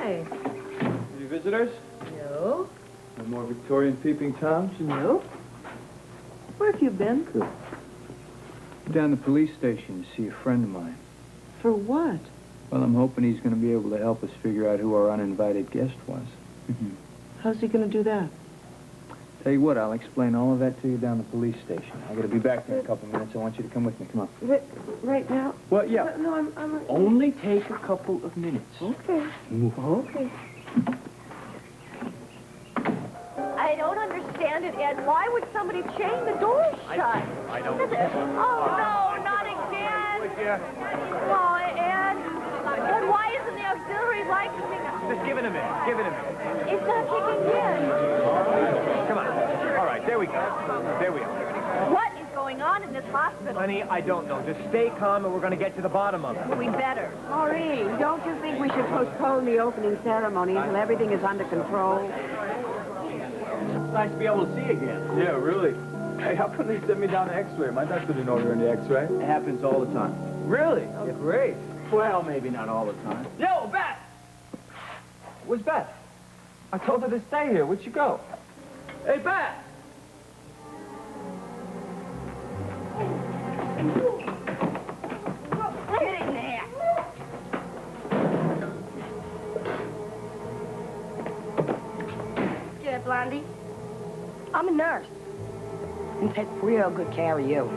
Hi. Any visitors? No. No more Victorian peeping Toms? No. Where have you been? Good. Down the police station to see a friend of mine. For what? Well, I'm hoping he's going to be able to help us figure out who our uninvited guest was. How's he going to do that? Tell you what, I'll explain all of that to you down the police station. I got to be back there in a couple minutes. I want you to come with me. Come on. Right now? Well, yeah. No, I'm... Only take a couple of minutes. Okay. Okay. I don't understand it, Ed. Why would somebody chain the door shut? I don't. Oh, no, not again. Oh, Ed. Ed, why isn't the auxiliary light coming on? Just give it a minute. Give it a minute. It's not kicking in. Come on. All right, there we go. There we are. What is going on in this hospital? Honey, I don't know. Just stay calm and we're going to get to the bottom of it. We better. Maureen, don't you think we should postpone the opening ceremony until everything is under control? It's nice to be able to see again. Yeah, really. Hey, how come they sent me down to X-ray? My doctor didn't order any X-ray. It happens all the time. Really? Oh, great. Well, maybe not all the time. Yo, Beth! Where's Beth? I told her to stay here. Where'd she go? Hey, Beth! Get in there. Yeah, Blondie. I'm a nurse. And take real good care of you.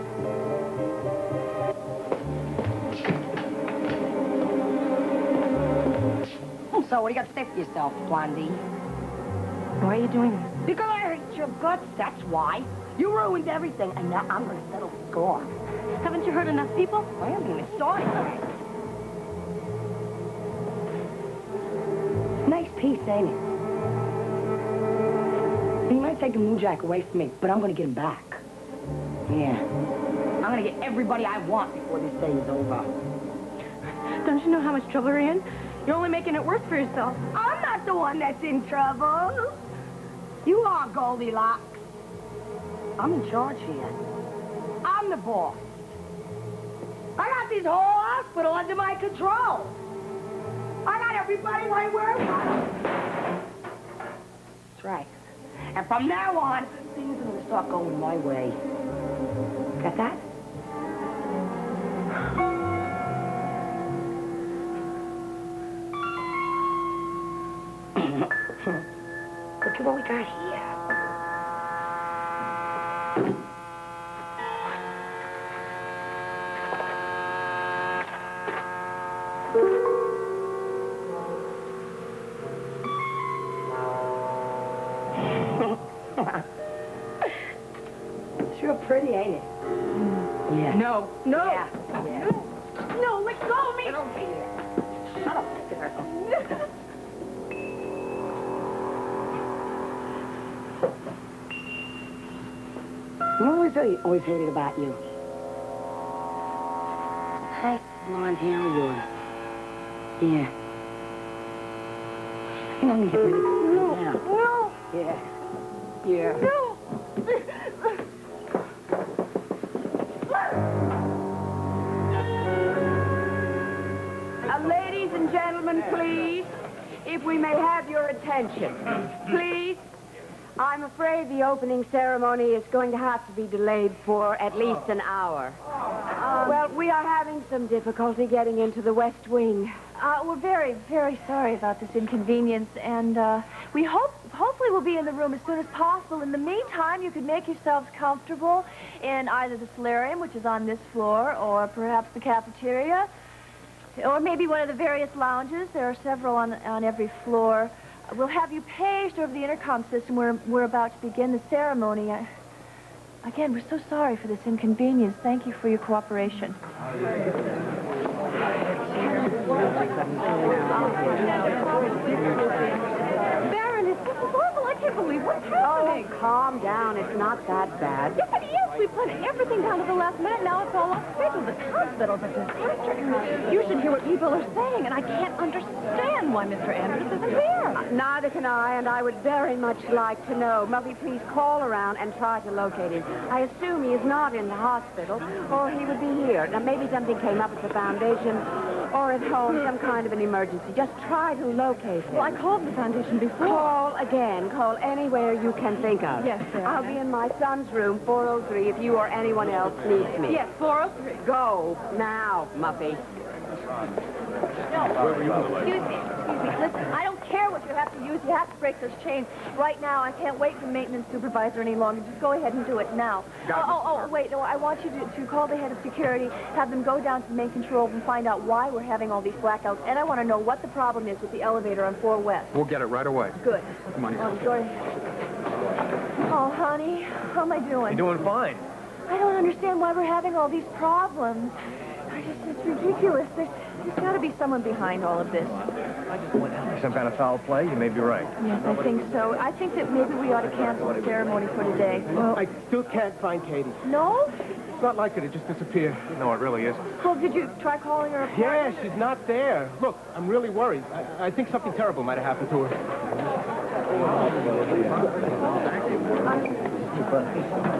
So, what do you got to say for yourself, Blondie? Why are you doing this? Because I hate your guts, that's why. You ruined everything, and now I'm going to settle the score. Haven't you hurt enough people? I am going to start. Nice piece, ain't it? You might take the Moon Jack away from me, but I'm going to get him back. Yeah. I'm going to get everybody I want before this day is over. Don't you know how much trouble you're in? You're only making it worse for yourself. I'm not the one that's in trouble. You are, Goldilocks. I'm in charge here. I'm the boss. I got this whole hospital under my control. I got everybody right where I want them. That's right. And from now on, things are going to start going my way. Got that? Look at what we got here. Sure pretty, ain't it? Yeah. No. No. Yeah. Yeah. No, let go of me. Get over here. Shut up, girl. You know what I always hated about you? That blonde hair of yours. Yeah. I think I'm gonna get rid of it right now. No. Yeah. Yeah. No. Ladies and gentlemen, please, if we may have your attention. Please. I'm afraid the opening ceremony is going to have to be delayed for at least an hour. Well, we are having some difficulty getting into the West Wing. We're very, very sorry about this inconvenience, and we hopefully we'll be in the room as soon as possible. In the meantime, you could make yourselves comfortable in either the solarium, which is on this floor, or perhaps the cafeteria, or maybe one of the various lounges. There are several on every floor. We'll have you paged over the intercom system. We're about to begin the ceremony. Again, we're so sorry for this inconvenience. Thank you for your cooperation. Baron, this is horrible. I can't believe what's happening. Oh, calm down. It's not that bad. Yes, it is We planned everything down to the last minute. Now it's all off schedule. The hospital's a disaster. You should hear what people are saying, and I can't understand why Mr. Andrews isn't here. Neither can I, and I would very much like to know. Muffy, please call around and try to locate him. I assume he is not in the hospital, or he would be here. Now, maybe something came up at the foundation or at home, some kind of an emergency. Just try to locate him. Well, I called the foundation before. Call again. Call anywhere you can think of. Yes, sir. I'll be in my son's room, 403, if you or anyone else needs me. Yes, 403. Go now, Muffy. No. Excuse me. Listen, I don't care what you have to use. You have to break this chain. Right now, I can't wait for maintenance supervisor any longer. Just go ahead and do it now. Wait. No, I want you to call the head of security, have them go down to the main control and find out why we're having all these blackouts. And I want to know what the problem is with the elevator on 4 West. We'll get it right away. Good. Come on, Oh, go ahead. Oh, honey, how am I doing? You're doing fine. I don't understand why we're having all these problems. It's ridiculous. There's got to be someone behind all of this. Some kind of foul play? You may be right. Yes, I think so. I think that maybe we ought to cancel the ceremony for today. Well, I still can't find Katie. No? It's not like her to just disappear. No, it really isn't. Well, did you try calling her? Yeah, she's not there. Look, I'm really worried. I think something terrible might have happened to her.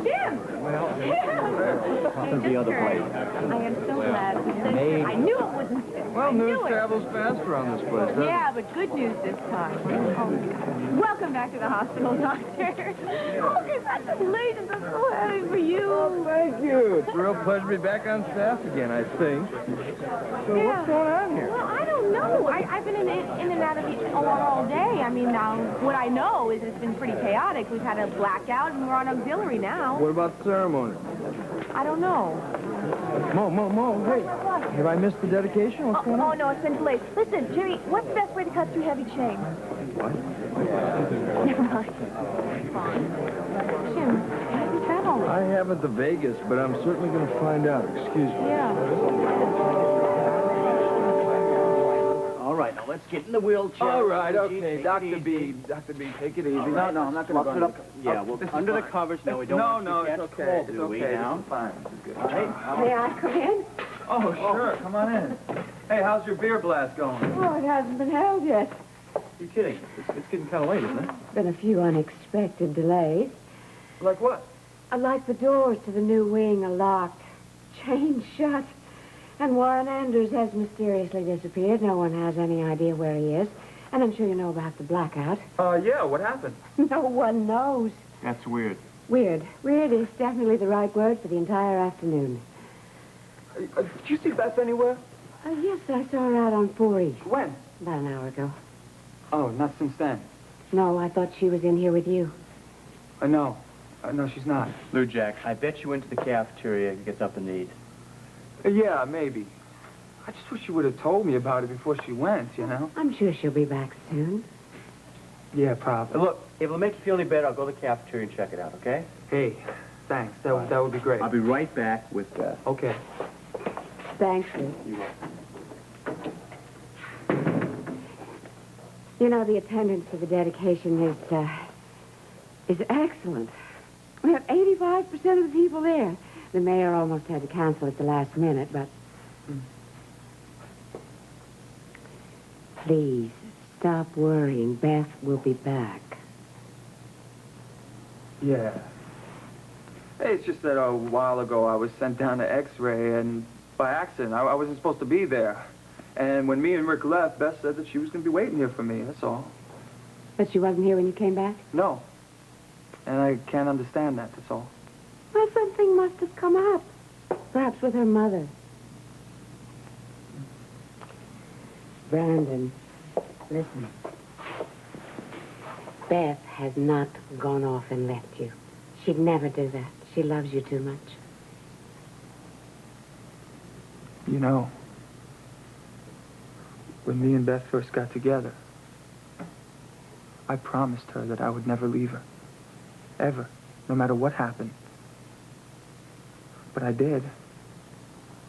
Jim! The other way. I am so glad. I knew it wasn't sick. Well, I news knew it. travels fast around this place, doesn't it? Yeah, but good news this time. Oh, welcome back to the hospital, Doctor. Oh, congratulations. I'm so happy for you. Thank you. It's a real pleasure to be back on staff again, I think. So Yeah. what's going on here? Well, I don't know. I've been in and out of the OR all day. I mean, what I know is it's been pretty chaotic. We've had a blackout, and we're on auxiliary now. What about the ceremony? I don't know. Mo, hey. Have I missed the dedication? What's going on? Oh, no, it's been delayed. Listen, Jimmy, what's the best way to cut through heavy chain? What? Never mind. Jim, how do you travel? I haven't the Vegas, but I'm certainly going to find out. Excuse me. Yeah. All right, now let's get in the wheelchair. All right, Take okay. it Dr. easy. B. Dr. B, take it easy. All right, No, I'm not going to fluff it up. Yeah, well, This is under the fine. covers. No, we don't want No, to it's catch okay. cold, It's do we, okay. now? This is fine. This is good. All right. May I come in? Oh, sure. Come on in. Hey, how's your beer blast going? Oh, it hasn't been held yet. You're kidding. It's getting kind of late, isn't it? Been a few unexpected delays. Like what? Like the doors to the new wing are locked, chained shut, and Warren Andrews has mysteriously disappeared. No one has any idea where he is. And I'm sure you know about the blackout. Yeah, what happened? No one knows. That's weird. Weird. Weird is definitely the right word for the entire afternoon. Did you see Beth anywhere? Yes, I saw her out on 4 East When? about an hour ago. Oh, not since then. No, I thought she was in here with you. No. No, she's not. Lou Jack, I bet you went to the cafeteria and get something to eat. Yeah, maybe. I just wish you would have told me about it before she went, you know? I'm sure she'll be back soon. Yeah, probably. Look, if it'll make you feel any better, I'll go to the cafeteria and check it out, okay? Hey, thanks. That would be great. I'll be right back with Beth. Okay. Thanks, Lou. You will. You know, the attendance for the dedication is excellent. We have 85% of the people there. The mayor almost had to cancel at the last minute, but... Please, stop worrying. Beth will be back. Yeah. Hey, it's just that a while ago I was sent down to X-ray, and by accident, I wasn't supposed to be there. And when me and Rick left, Beth said that she was going to be waiting here for me, that's all. But she wasn't here when you came back? No. And I can't understand that, that's all. Well, something must have come up. Perhaps with her mother. Brandon, listen. Beth has not gone off and left you. She'd never do that. She loves you too much. You know, when me and Beth first got together, I promised her that I would never leave her. Ever. No matter what happened. But I did.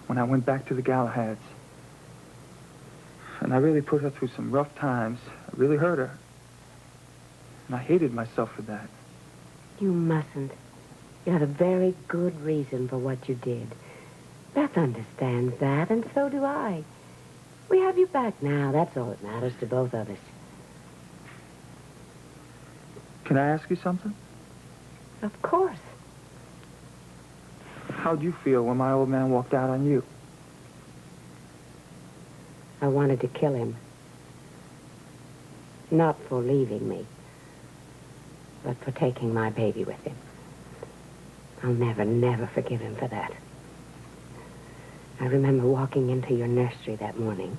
When I went back to the Galahads. And I really put her through some rough times. I really hurt her. And I hated myself for that. You mustn't. You have a very good reason for what you did. Beth understands that, and so do I. We have you back now. That's all that matters to both of us. Can I ask you something? Of course. How'd you feel when my old man walked out on you? I wanted to kill him. Not for leaving me, but for taking my baby with him. I'll never, never forgive him for that. I remember walking into your nursery that morning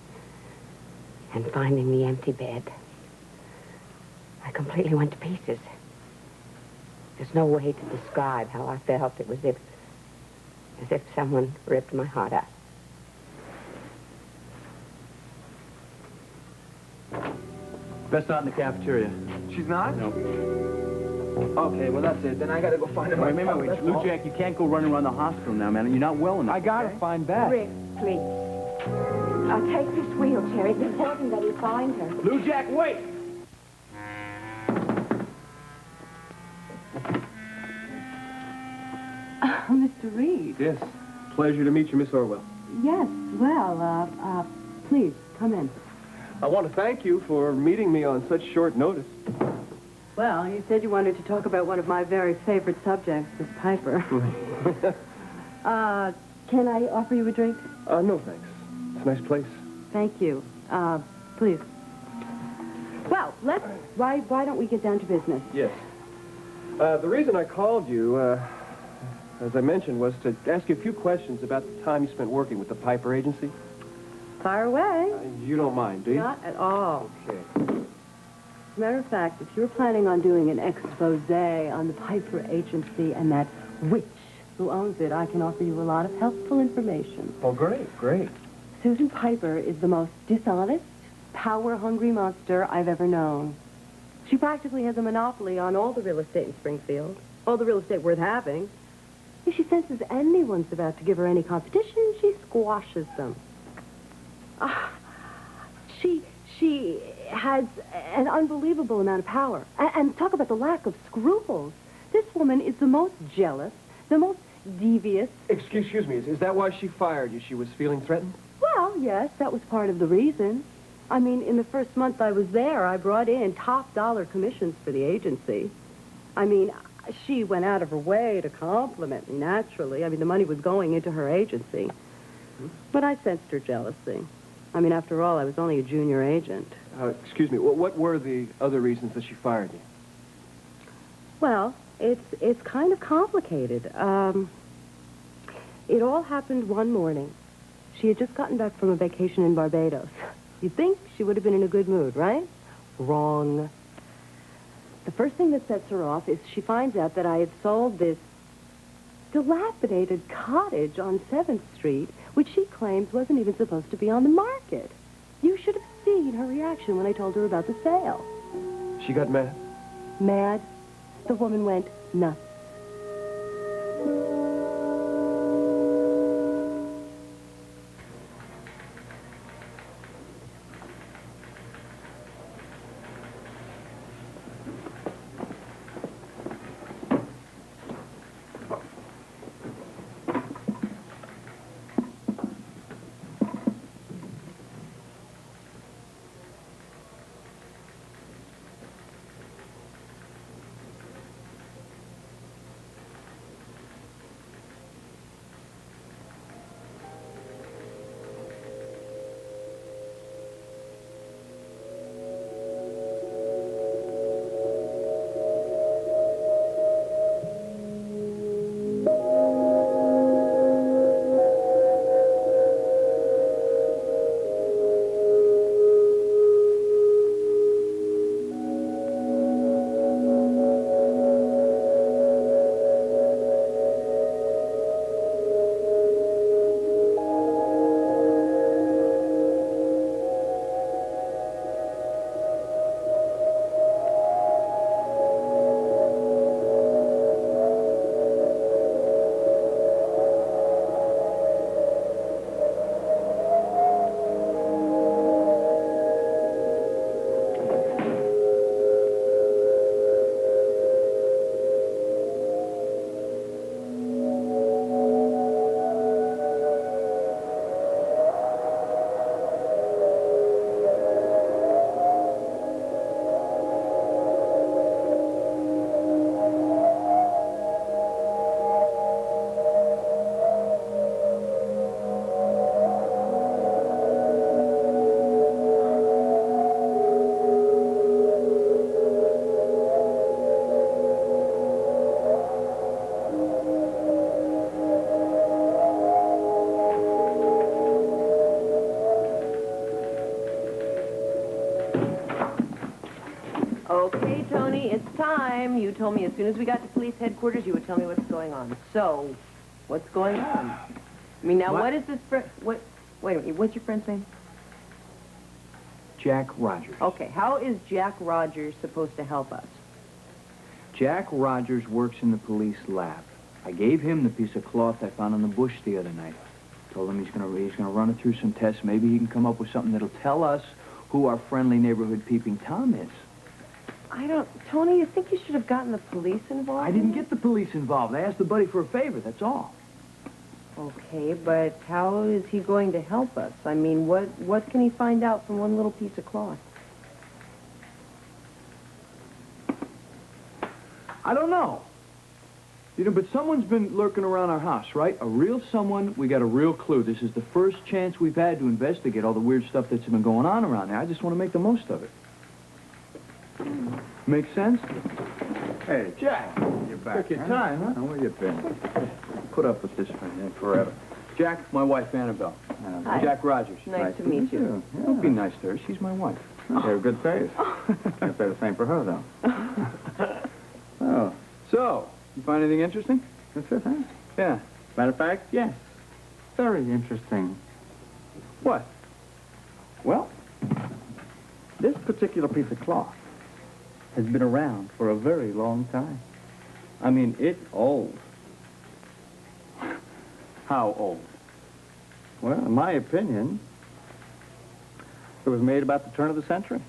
and finding the empty bed. I completely went to pieces. There's no way to describe how I felt. It was as if someone ripped my heart out. Beth's not in the cafeteria. She's not? No. Okay, well, that's it. Then I gotta go find her. Wait. Lou Jack, you can't go running around the hospital now, man. You're not well enough. I gotta find Beth. Rick, please. Take this wheelchair. It's important that you find her. Lou Jack, wait! Mr. Reed. Yes. Pleasure to meet you, Miss Orwell. Yes, well, please, come in. I want to thank you for meeting me on such short notice. Well, you said you wanted to talk about one of my very favorite subjects, Miss Piper. Can I offer you a drink? No, thanks. It's a nice place. Thank you. Please. Well, why don't we get down to business? Yes. The reason I called you, as I mentioned, was to ask you a few questions about the time you spent working with the Piper Agency. Fire away. You don't mind, do you? Not at all. Okay. As a matter of fact, if you're planning on doing an expose on the Piper Agency and that witch who owns it, I can offer you a lot of helpful information. Oh, great. Susan Piper is the most dishonest, power-hungry monster I've ever known. She practically has a monopoly on all the real estate in Springfield, all the real estate worth having. If she senses anyone's about to give her any competition, she squashes them. She has an unbelievable amount of power. And talk about the lack of scruples. This woman is the most jealous, the most devious. Excuse me, is that why she fired you? She was feeling threatened? Well, yes, that was part of the reason. I mean, in the first month I was there, I brought in top-dollar commissions for the agency. I mean, she went out of her way to compliment me, naturally. I mean, the money was going into her agency. But I sensed her jealousy. I mean, after all, I was only a junior agent. Excuse me, what were the other reasons that she fired you? Well, it's kind of complicated. It all happened one morning. She had just gotten back from a vacation in Barbados. You'd think she would have been in a good mood, right? Wrong. The first thing that sets her off is she finds out that I had sold this dilapidated cottage on 7th Street, which she claims wasn't even supposed to be on the market. You should have seen her reaction when I told her about the sale. She got mad? Mad? The woman went nuts. time, you told me as soon as we got to police headquarters, you would tell me what's going on. So, what's going on? I mean, now, what is this wait a minute, what's your friend's name? Jack Rogers. Okay, how is Jack Rogers supposed to help us? Jack Rogers works in the police lab. I gave him the piece of cloth I found in the bush the other night. Told him he's gonna run it through some tests. Maybe he can come up with something that'll tell us who our friendly neighborhood peeping Tom is. Tony, you think you should have gotten the police involved? I didn't get the police involved. I asked the buddy for a favor, that's all. Okay, but how is he going to help us? I mean, what can he find out from one little piece of cloth? I don't know. You know, but someone's been lurking around our house, right? A real someone. We got a real clue. This is the first chance we've had to investigate all the weird stuff that's been going on around there. I just want to make the most of it. Make sense? Hey, Jack, you're back. Took your time, huh? Now, where you been? Put up with this for forever. Jack, my wife, Annabelle. Hi. Jack Rogers. Nice to meet you. Yeah. Don't be nice to her. She's my wife. You have a good face. I'd say the same for her, though. Oh. So, you find anything interesting? That's it, huh? Yeah. Matter of fact, yes. Very interesting. What? Well, this particular piece of cloth has been around for a very long time. I mean, it's old. How old? Well, in my opinion, it was made about the turn of the century.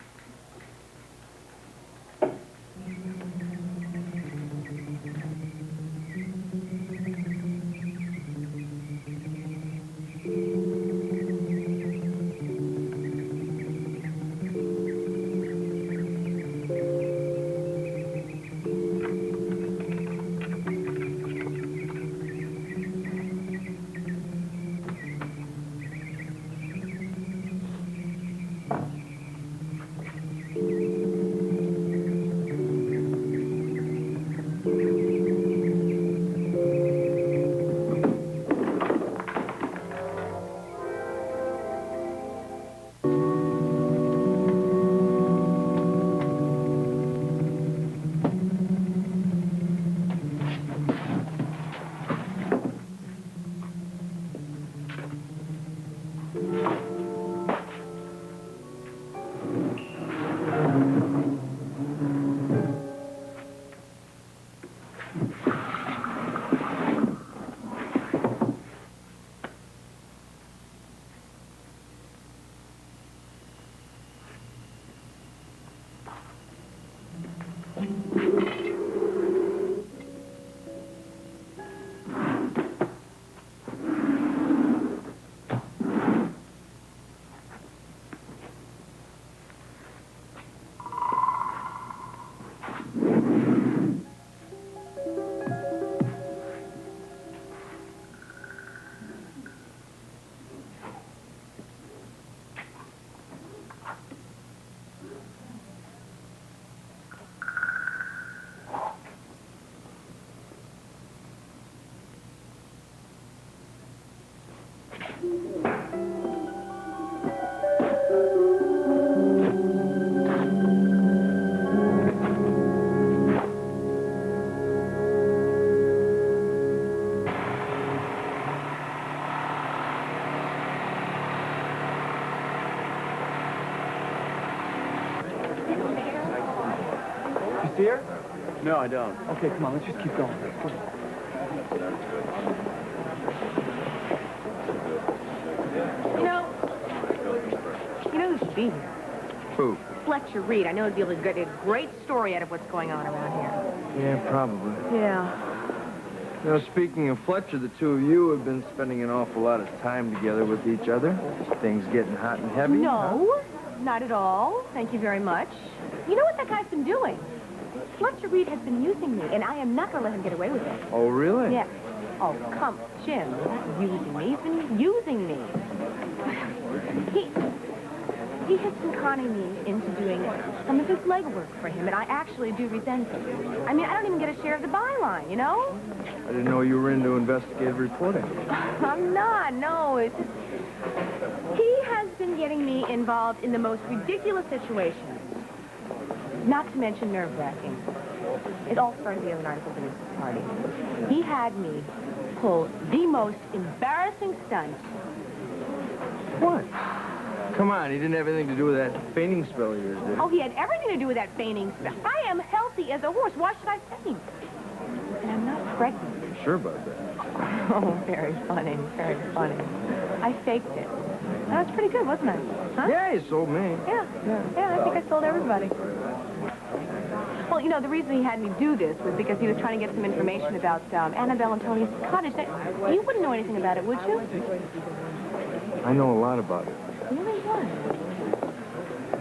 See her? No, I don't. Okay, come on, let's just keep going. You know who should be here? Who? Fletcher Reed. I know he'd be able to get a great story out of what's going on around here. Yeah, probably. Yeah. You know, speaking of Fletcher, the two of you have been spending an awful lot of time together with each other. Things getting hot and heavy. No, not at all. Thank you very much. You know what that guy's been doing? Fletcher Reed has been using me, and I am not going to let him get away with it. Oh, really? Yeah. Oh, come, Jim. Using me. He's been using me. He has been conning me into doing some of his legwork for him, and I actually do resent it. I mean, I don't even get a share of the byline, you know? I didn't know you were into investigative reporting. I'm not, no. It's just... He has been getting me involved in the most ridiculous situations. Not to mention nerve-wracking. It all started the other night at the Vincent's party. He had me pull the most embarrassing stunt. What? Come on, he didn't have anything to do with that fainting spell of yours, did he? Oh, he had everything to do with that fainting spell. I am healthy as a horse. Why should I faint? And I'm not pregnant. You sure about that? Oh, very funny, very funny. I faked it. That was pretty good, wasn't it? Huh? Yeah, you sold me. Yeah, I think I sold everybody. Well, you know, the reason he had me do this was because he was trying to get some information about Annabelle and Tony's cottage. You wouldn't know anything about it, would you? I know a lot about it. Really what?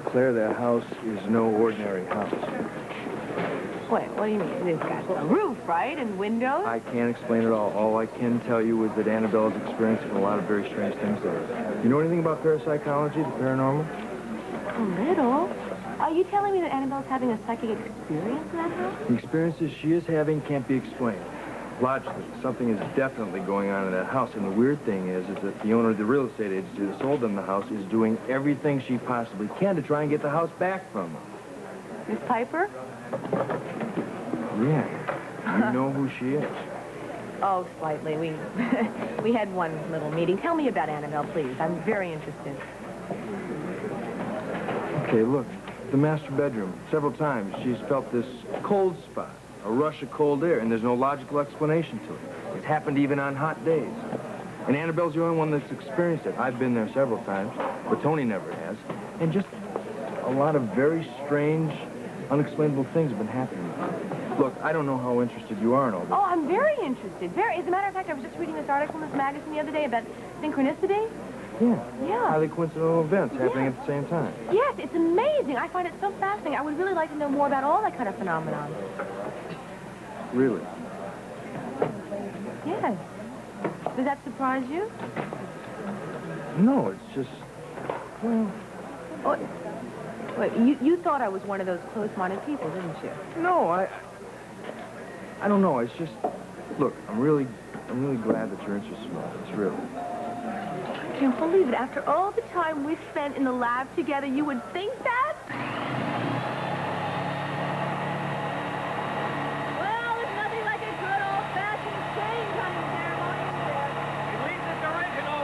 Claire, that house is no ordinary house. Wait, what do you mean? It's got a roof, right, and windows? I can't explain it all. All I can tell you is that Annabelle is experiencing a lot of very strange things there. You know anything about parapsychology, the paranormal? A little. Are you telling me that Annabelle's having a psychic experience in that house? The experiences she is having can't be explained. Logically, something is definitely going on in that house. And the weird thing is that the owner of the real estate agency that sold them the house is doing everything she possibly can to try and get the house back from them. Miss Piper? Yeah. You know who she is. Oh, slightly. We had one little meeting. Tell me about Annabelle, please. I'm very interested. Okay, look. The master bedroom. Several times she's felt this cold spot, a rush of cold air, and there's no logical explanation to it. It's happened even on hot days. And Annabelle's the only one that's experienced it. I've been there several times, but Tony never has. And just a lot of very strange, unexplainable things have been happening. Look, I don't know how interested you are in all this. Oh, I'm very interested. As a matter of fact, I was just reading this article in this magazine the other day about synchronicity. Yeah. Highly coincidental events happening at the same time. Yes, it's amazing. I find it so fascinating. I would really like to know more about all that kind of phenomenon. Really? Yes. Does that surprise you? No, it's just, well... Oh, wait, you thought I was one of those close-minded people, didn't you? No, I don't know. It's just, look, I'm really glad that you're interested in all this, really. I can't believe it. After all the time we spent in the lab together, you would think that? Well, there's nothing like a good old-fashioned chain cutting ceremony, is there? At least it's original.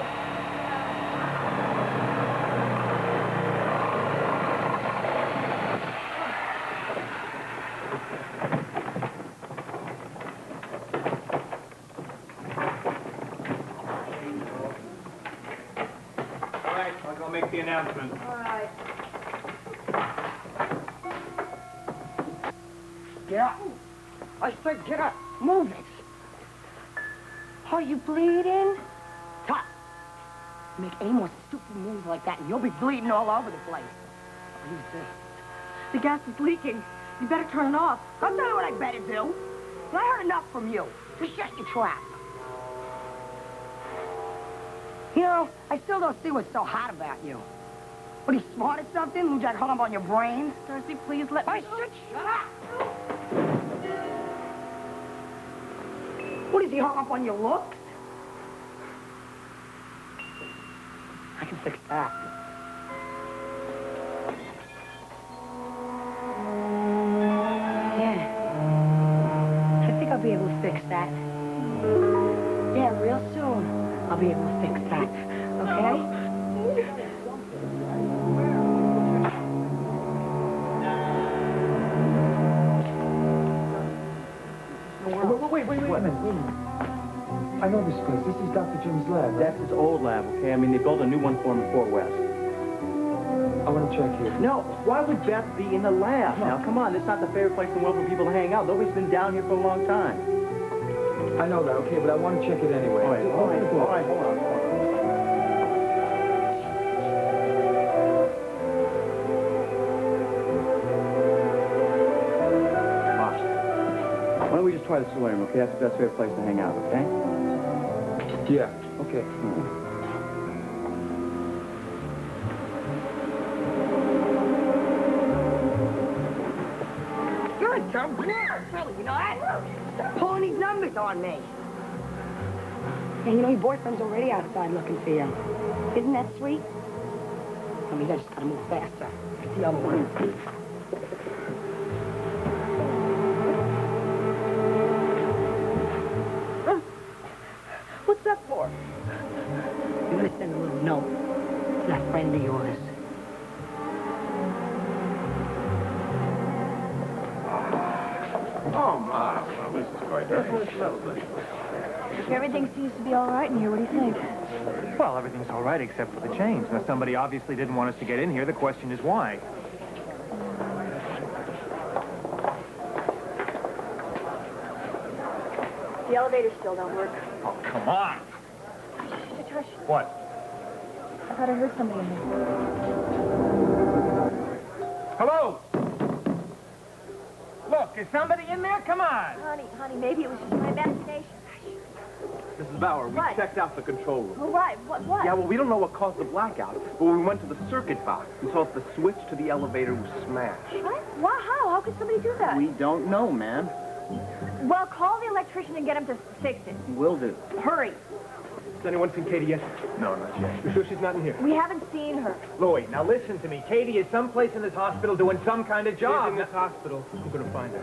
All right, I'll go make the announcement. All right. Get up. I said get up. Move it. Are you bleeding? Stop. Make any more stupid moves like that, and you'll be bleeding all over the place. What do you say? The gas is leaking. You better turn it off. I'll tell you what I better do. I heard enough from you. Just shut your trap. You know, I still don't see what's so hot about you. What, are you smart or something? You just hung up on your brain? Darcy, please let me... I said shut up! What, is he hung up on your looks? I can fix that. Yeah. I think I'll be able to fix that. Yeah, real soon. I'll be able to fix that. Okay? Wait a minute. I know this place. This is Dr. Jim's lab. That's his old lab, okay? I mean, they built a new one for him in Fort West. I want to check here. No, why would Beth be in the lab? Now, come on, this is not the favorite place in the world for people to hang out. Nobody's been down here for a long time. I know that, okay, but I want to check it anyway. All right, hold on. Why don't we just try the solarium, okay? That's the best favorite place to hang out, okay? Yeah, okay. You're a dumb girl, really, you know that? Stop pulling these numbers on me. And you know your boyfriend's already outside looking for you. Isn't that sweet? I mean, you just gotta move faster. It's the other one. You're gonna send a little note to that friend of yours. Oh, my. Well, this is quite nice. Everything seems to be all right in here. What do you think? Well, everything's all right except for the change. Now, somebody obviously didn't want us to get in here. The question is why. The elevators still don't work. Oh, come on. Shush, shush. What? I thought I heard somebody in there. Hello? Look, is somebody in there? Come on. Honey, maybe it was just my imagination. Mrs. Bauer, we What? checked out the control room. Well, right, what? Yeah, well, we don't know what caused the blackout, but when we went to the circuit box, we saw that the switch to the elevator was smashed. What? Why, how? How could somebody do that? We don't know, ma'am. Well, call the electrician and get him to fix it. Will do. Hurry. Has anyone seen Katie yet? No, not yet. You sure she's not in here? We haven't seen her. Louis, now listen to me. Katie is someplace in this hospital doing some kind of job. She's in this hospital. I'm gonna find her.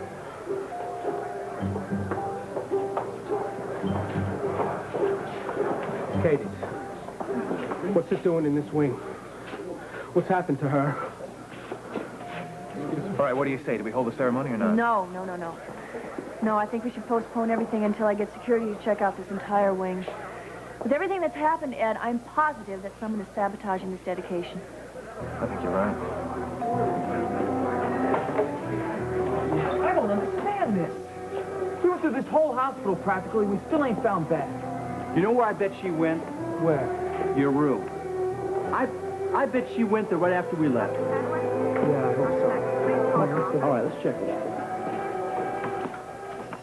Katie, what's this doing in this wing? What's happened to her? All right, what do you say? Do we hold the ceremony or not? No. No, I think we should postpone everything until I get security to check out this entire wing. With everything that's happened, Ed, I'm positive that someone is sabotaging this dedication. I think you're right. I don't understand this. We went through this whole hospital practically. We still ain't found Beth. You know where I bet she went? Where? Your room. I bet she went there right after we left. Yeah, I hope so. All right, let's check it out.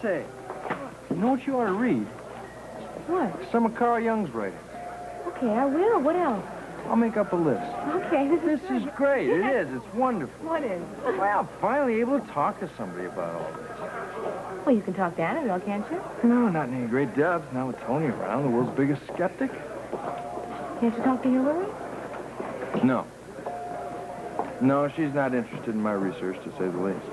Say, you know what you ought to read? What? Some of Carl Jung's writings. Okay, I will. What else? I'll make up a list. Okay, This is great. It is. It's wonderful. What is? Well, I'm finally able to talk to somebody about all this. Well, you can talk to Annabelle, can't you? No, not in any great depth. Now with Tony around, the world's biggest skeptic. Can't you talk to Hillary? No. No, she's not interested in my research, to say the least.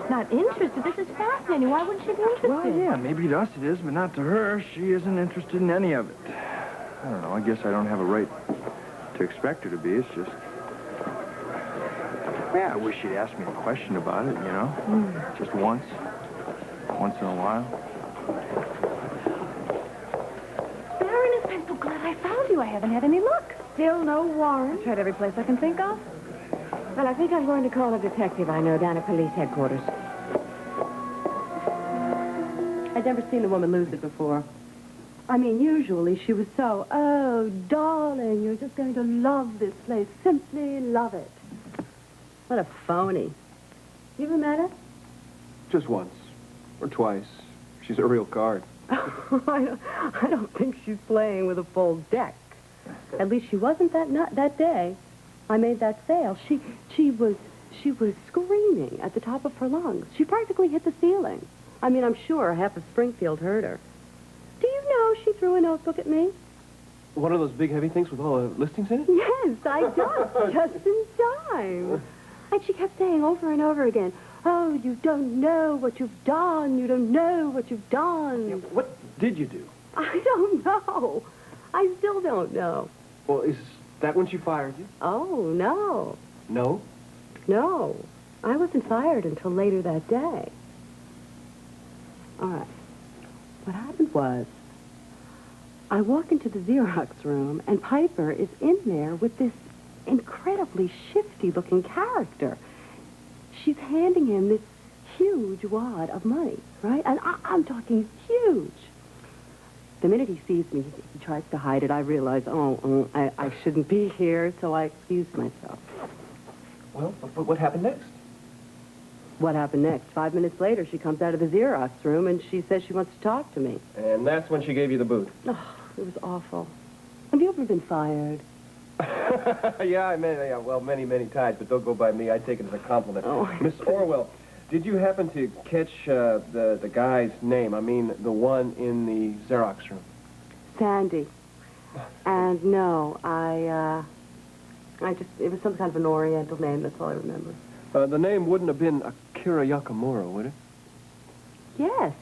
Not interested? This is fascinating. Why wouldn't she be interested? Well, yeah, maybe to us it is, but not to her. She isn't interested in any of it. I don't know. I guess I don't have a right to expect her to be. It's just... Yeah, I wish she'd ask me a question about it, you know? Just once. Once in a while. Baroness, I'm so glad I found you. I haven't had any luck. Still no warrant? I tried every place I can think of. Well, I think I'm going to call a detective I know down at police headquarters. I'd never seen a woman lose it before. I mean, usually she was so, oh, darling, you're just going to love this place. Simply love it. What a phony. You ever met her? Just once. Or twice. She's a real card. I don't think she's playing with a full deck. At least she wasn't that day. I made that sale. She was screaming at the top of her lungs. She practically hit the ceiling. I mean, I'm sure half of Springfield heard her. Do you know she threw a notebook at me? One of those big heavy things with all the listings in it? Yes, I did. Just in time. And she kept saying over and over again, oh, you don't know what you've done. You don't know what you've done. Yeah, what did you do? I don't know. I still don't know. Well, is that when she fired you? Oh, no. No? No. I wasn't fired until later that day. All right. What happened was, I walk into the Xerox room, and Piper is in there with this incredibly shifty-looking character. She's handing him this huge wad of money, right? And I'm talking huge. The minute he sees me, he tries to hide it. I realize, I shouldn't be here, so I excuse myself. Well, but what happened next? What happened next? 5 minutes later, she comes out of the Xerox room, and she says she wants to talk to me. And that's when she gave you the boot. Oh, it was awful. Have you ever been fired? Yeah, many, many times, but don't go by me. I take it as a compliment. Oh. Miss Orwell, did you happen to catch the guy's name? I mean, the one in the Xerox room. Sandy. And no, it was some kind of an Oriental name. That's all I remember. The name wouldn't have been Akira Yakamura, would it? Yes.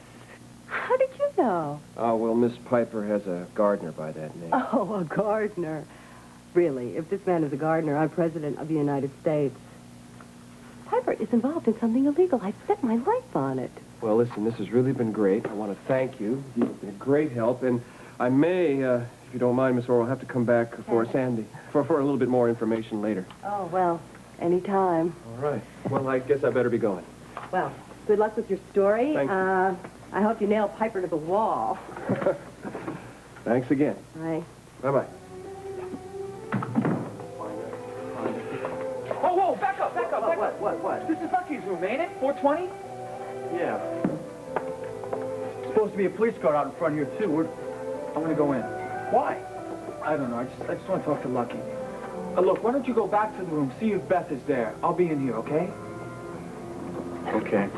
How did you know? Oh, well, Miss Piper has a gardener by that name. Oh, a gardener. Really, if this man is a gardener, I'm president of the United States. Piper is involved in something illegal. I've bet my life on it. Well, listen, this has really been great. I want to thank you. You've been a great help, and I may, if you don't mind, Miss Orwell, have to come back for Sandy, for a little bit more information later. Oh, well, anytime. All right. Well, I guess I better be going. Well, good luck with your story. Thank you. I hope you nail Piper to the wall. Thanks again. Bye. Bye-bye. Whoa, back up. What? This is Lucky's room, ain't it? 420? Yeah. Supposed to be a police car out in front here, too. I'm gonna go in. Why? I don't know. I just want to talk to Lucky. Look, why don't you go back to the room, see if Beth is there. I'll be in here, okay? Okay.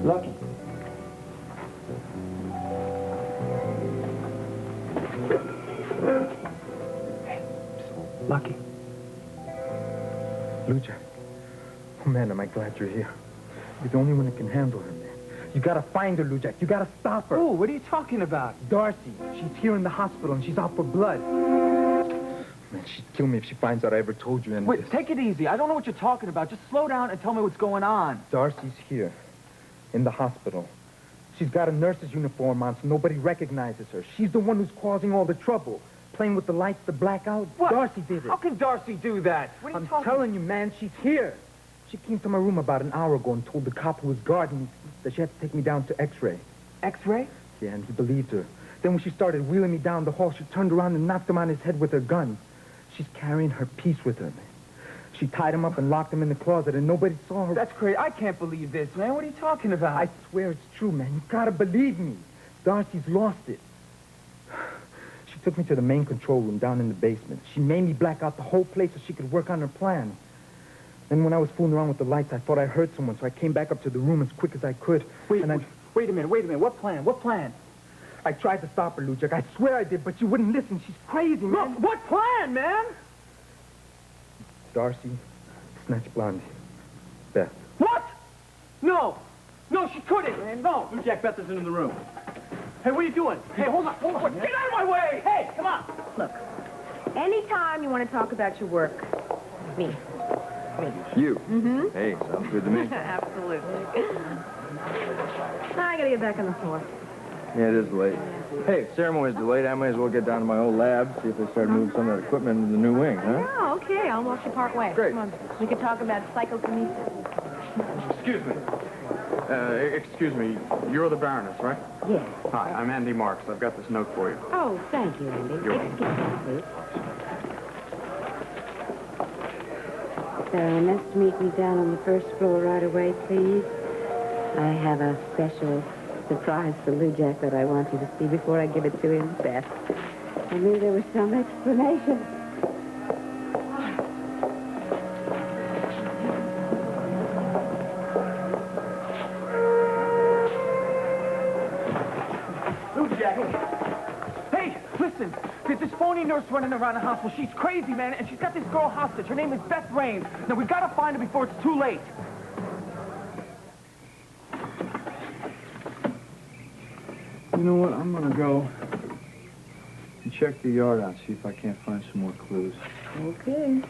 Lucky. Lucky. Lucia. Oh, man, am I glad you're here. You're the only one that can handle her, man. You gotta find her, Lujak. You gotta stop her. Oh, what are you talking about? Darcy. She's here in the hospital, and she's out for blood. Man, she'd kill me if she finds out I ever told you anything. Wait, take it easy. I don't know what you're talking about. Just slow down and tell me what's going on. Darcy's here, in the hospital. She's got a nurse's uniform on, so nobody recognizes her. She's the one who's causing all the trouble. Playing with the lights, the blackout. What? Darcy did it. How can Darcy do that? What are you I'm talking telling you, man, she's here. She came to my room about an hour ago and told the cop who was guarding me that she had to take me down to X-ray. X-ray? Yeah, and he believed her. Then when she started wheeling me down the hall, she turned around and knocked him on his head with her gun. She's carrying her piece with her, man. She tied him up and locked him in the closet, and nobody saw her. That's crazy. I can't believe this, man. What are you talking about? I swear it's true, man. You gotta believe me. Darcy's lost it. She took me to the main control room down in the basement. She made me black out the whole place so she could work on her plan. Then when I was fooling around with the lights, I thought I heard someone, so I came back up to the room as quick as I could. Wait a minute. What plan? What plan? I tried to stop her, Lujak. I swear I did, but she wouldn't listen. She's crazy, man. Look, what plan, man? Darcy snatched Blondie. Beth. What? No, she couldn't, man. No. Jack, Beth isn't in the room. Hey, what are you doing? Hey, hold on. Get out of my way. Hey, come on. Look, anytime you want to talk about your work, me. You? Mm-hmm. Hey, sounds good to me. Absolutely. I gotta get back on the floor. Yeah, it is late. Hey, if ceremony's delayed, I may as well get down to my old lab, see if they start moving some of that equipment into the new wing, huh? Oh, okay. I'll walk you part way. Great. Come on. We can talk about psychokinesis. Excuse me. Excuse me. You're the Baroness, right? Yes. Hi, I'm Andy Marks. I've got this note for you. Oh, thank you, Andy. You're Excuse me, please. Baroness, meet me down on the first floor right away, please. I have a special surprise for Lou Jack that I want you to see before I give it to him, Beth. I knew there was some explanation. Lou Jack. Hey, listen. There's this phony nurse running around the hospital. She's crazy, man, and she's got this girl hostage. Her name is Beth Raines. Now, we gotta find her before it's too late. You know what? I'm gonna go and check the yard out, see if I can't find some more clues. Okay.